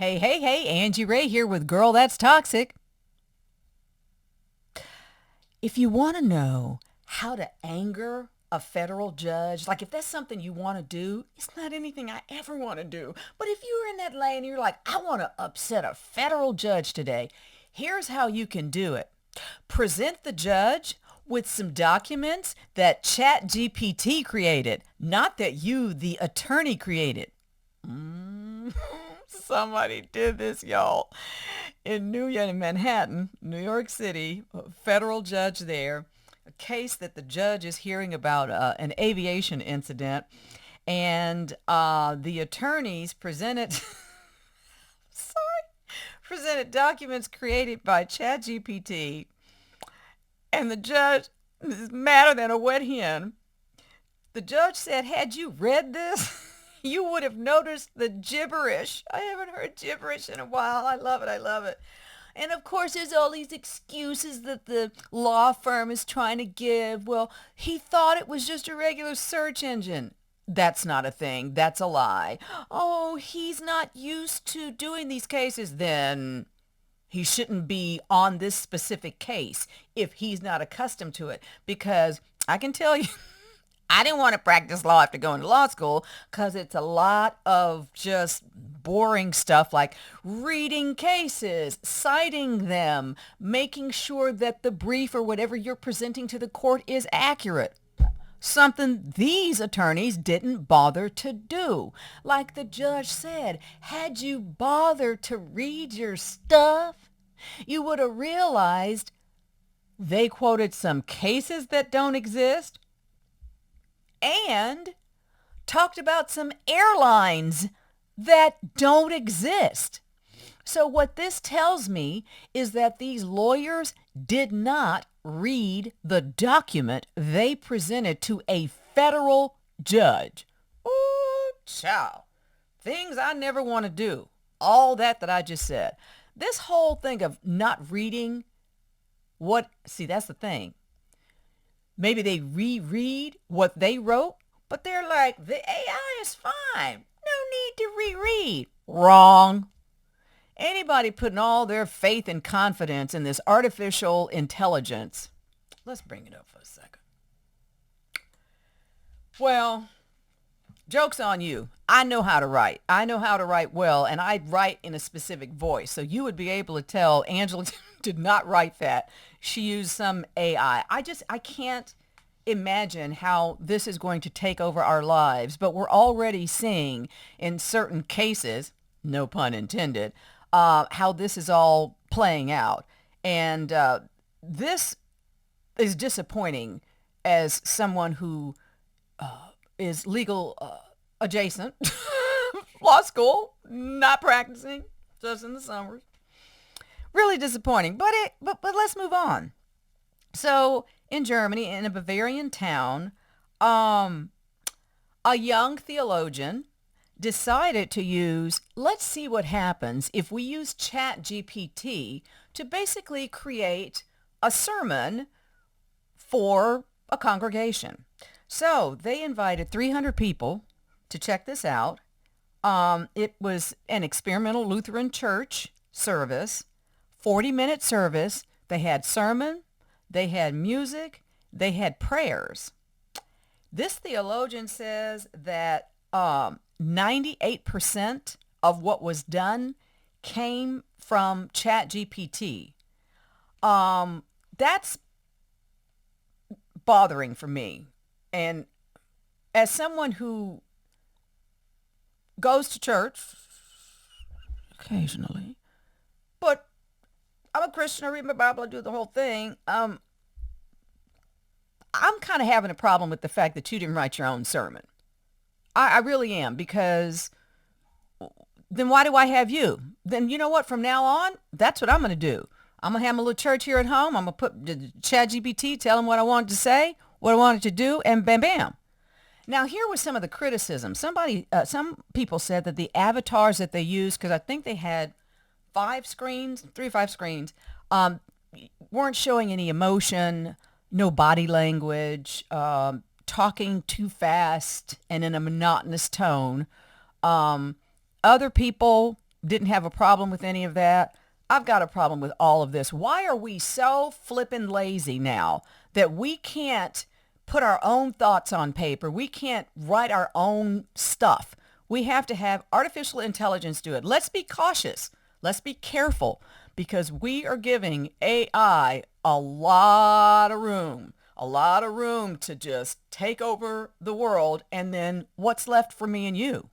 Hey, Angie Rae here with Girl That's Toxic. If you want to know how to anger a federal judge, like if that's something you want to do, it's not anything I ever want to do. But if you're in that lane and you're like, I want to upset a federal judge today, here's how you can do it. Present the judge with some documents that ChatGPT created, not that you, the attorney, created. Somebody did this, y'all. In Manhattan, New York City, a federal judge there, a case that the judge is hearing about an aviation incident, and the attorneys presented, presented documents created by ChatGPT, and the judge is madder than a wet hen. The judge said, had you read this, you would have noticed the gibberish. I haven't heard gibberish in a while. I love it. I love it. And of course, there's all these excuses that the law firm is trying to give. Well, he thought it was just a regular search engine. That's not a thing. That's a lie. Oh, he's not used to doing these cases. Then he shouldn't be on this specific case if he's not accustomed to it. Because I can tell you, I didn't want to practice law after going to law school because it's a lot of just boring stuff like reading cases, citing them, making sure that the brief or whatever you're presenting to the court is accurate. Something these attorneys didn't bother to do. Like the judge said, had you bothered to read your stuff, you would have realized they quoted some cases that don't exist and talked about some airlines that don't exist. So what this tells me is that these lawyers did not read the document they presented to a federal judge. Ooh, child. Things I never want to do. All that I just said. This whole thing of not reading that's the thing. Maybe they reread what they wrote, but they're like, the AI is fine. No need to reread. Wrong. Anybody putting all their faith and confidence in this artificial intelligence, let's bring it up for a second. Well, joke's on you. I know how to write. I know how to write well, and I write in a specific voice. So you would be able to tell Angela did not write that. She used some AI. I can't imagine how this is going to take over our lives, but we're already seeing in certain cases, no pun intended, how this is all playing out. And this is disappointing as someone who is legal adjacent, law school, not practicing, just in the summers. Really disappointing, but let's move on. So in Germany, in a Bavarian town, a young theologian decided to let's see what happens if we use ChatGPT to basically create a sermon for a congregation. So they invited 300 people to check this out. It was an experimental Lutheran church service, 40-minute service. They had sermon, they had music, they had prayers. This theologian says that 98% of what was done came from ChatGPT. That's bothering for me. And as someone who goes to church occasionally, but I'm a Christian, I read my Bible, I do the whole thing. I'm kind of having a problem with the fact that you didn't write your own sermon. I really am, because then why do I have you? Then you know what? From now on, that's what I'm going to do. I'm going to have my little church here at home. I'm going to put ChatGPT, tell him what I wanted to say, what I wanted to do, and bam, bam. Now, here was some of the criticism. Some people said that the avatars that they used, because I think they had 3 or 5 screens, weren't showing any emotion, no body language, talking too fast and in a monotonous tone. Other people didn't have a problem with any of that. I've got a problem with all of this. Why are we so flippin' lazy now that we can't put our own thoughts on paper? We can't write our own stuff. We have to have artificial intelligence do it. Let's be cautious. Let's be careful because we are giving AI a lot of room to just take over the world. And then what's left for me and you?